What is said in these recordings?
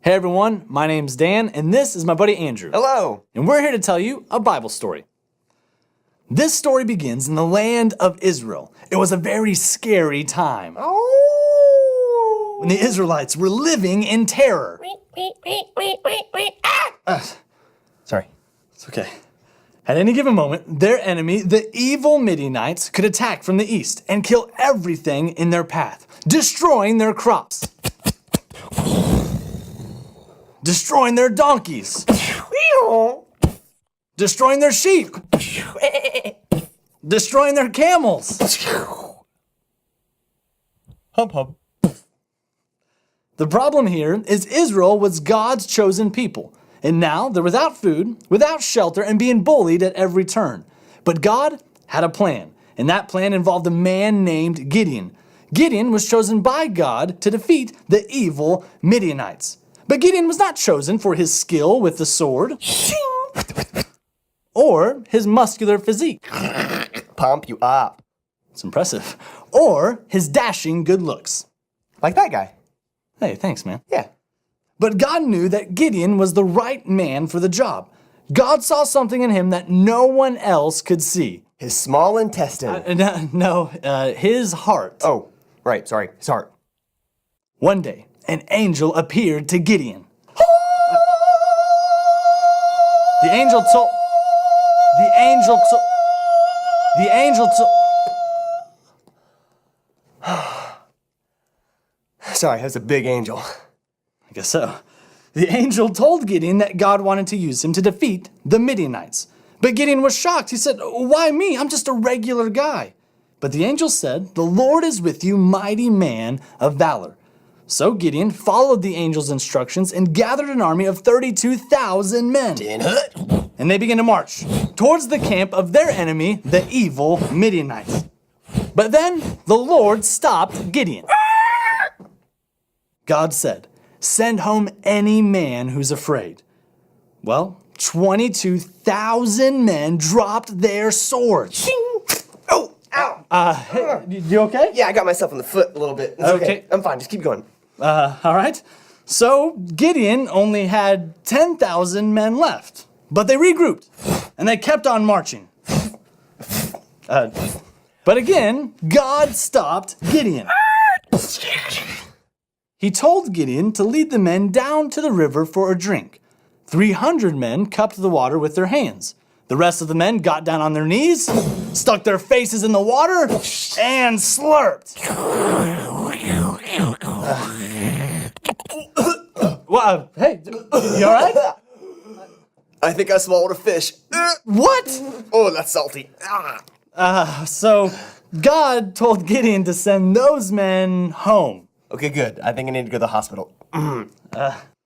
Hey everyone, my name's Dan, and this is my buddy Andrew. Hello. And we're here to tell you a Bible story. This story begins in the land of Israel. It was a very scary time when the Israelites were living in terror. Sorry. It's okay. At any given moment, their enemy, the evil Midianites, could attack from the east and kill everything in their path, destroying their crops, destroying their donkeys, destroying their sheep, destroying their camels. Hump hump. The problem here is Israel was God's chosen people, and now they're without food, without shelter, and being bullied at every turn. But God had a plan, and that plan involved a man named Gideon. Gideon was chosen by God to defeat the evil Midianites. But Gideon was not chosen for his skill with the sword or his muscular physique. Pump you up. It's impressive. Or his dashing good looks. Like that guy. Hey, thanks, man. Yeah. But God knew that Gideon was the right man for the job. God saw something in him that no one else could see. His small intestine. His heart. Oh, right. Sorry. His heart. One day, an angel appeared to Gideon. The angel told... Sorry, that's a big angel. I guess so. The angel told Gideon that God wanted to use him to defeat the Midianites. But Gideon was shocked. He said, "Why me? I'm just a regular guy." But the angel said, "The Lord is with you, mighty man of valor." So Gideon followed the angel's instructions and gathered an army of 32,000 men. And they began to march towards the camp of their enemy, the evil Midianites. But then the Lord stopped Gideon. God said, "Send home any man who's afraid." Well, 22,000 men dropped their swords. Oh, ow. Hey, you okay? Yeah, I got myself in the foot a little bit. It's okay. I'm fine. Just keep going. All right. So Gideon only had 10,000 men left, but they regrouped and they kept on marching. But again, God stopped Gideon. He told Gideon to lead the men down to the river for a drink. 300 men cupped the water with their hands. The rest of the men got down on their knees, stuck their faces in the water, and slurped. Hey, you all right? I think I swallowed a fish. What? Oh, that's salty. So God told Gideon to send those men home. Okay, good. I think I need to go to the hospital.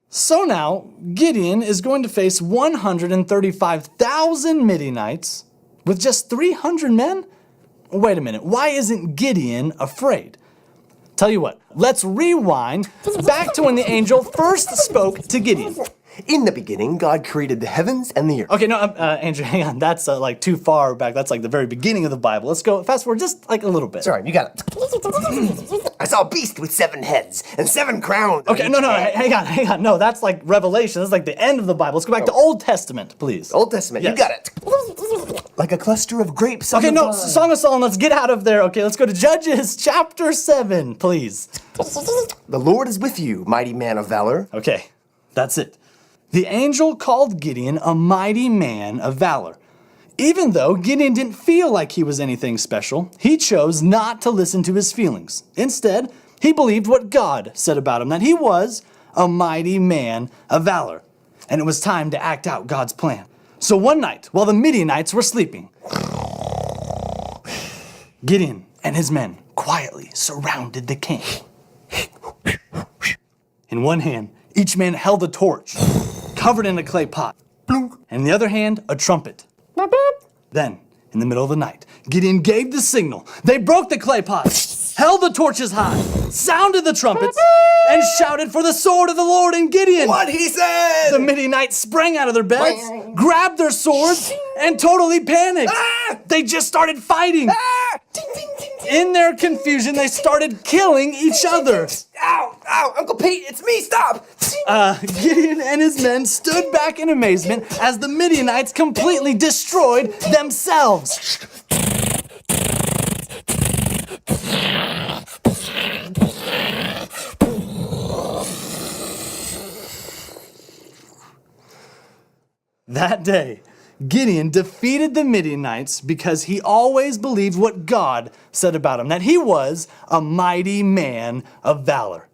So now, Gideon is going to face 135,000 Midianites with just 300 men? Wait a minute, why isn't Gideon afraid? Tell you what, let's rewind back to when the angel first spoke to Gideon. In the beginning, God created the heavens and the earth. Okay, no, Andrew, hang on, that's like too far back. That's like the very beginning of the Bible. Let's go fast forward just like a little bit. Sorry, you got it. I saw a beast with 7 heads and 7 crowns. Okay, no, hang on. No, that's like Revelation. That's like the end of the Bible. Let's go back to Old Testament, please. Old Testament, Yes. You got it. Like a cluster of grapes. Okay, no, Song of Solomon, let's get out of there. Okay, let's go to Judges chapter 7, please. The Lord is with you, mighty man of valor. Okay, that's it. The angel called Gideon a mighty man of valor. Even though Gideon didn't feel like he was anything special, he chose not to listen to his feelings. Instead, he believed what God said about him, that he was a mighty man of valor. And it was time to act out God's plan. So one night, while the Midianites were sleeping, Gideon and his men quietly surrounded the camp. In one hand, each man held a torch, covered in a clay pot, and in the other hand, a trumpet. Then, in the middle of the night, Gideon gave the signal. They broke the clay pot, held the torches high, sounded the trumpets, and shouted for the sword of the Lord and Gideon. What he said! The Midianites sprang out of their beds, grabbed their swords, and totally panicked. They just started fighting. In their confusion, they started killing each other. Ow, ow, Uncle Pete, it's me, stop! Gideon and his men stood back in amazement as the Midianites completely destroyed themselves. That day, Gideon defeated the Midianites because he always believed what God said about him, that he was a mighty man of valor.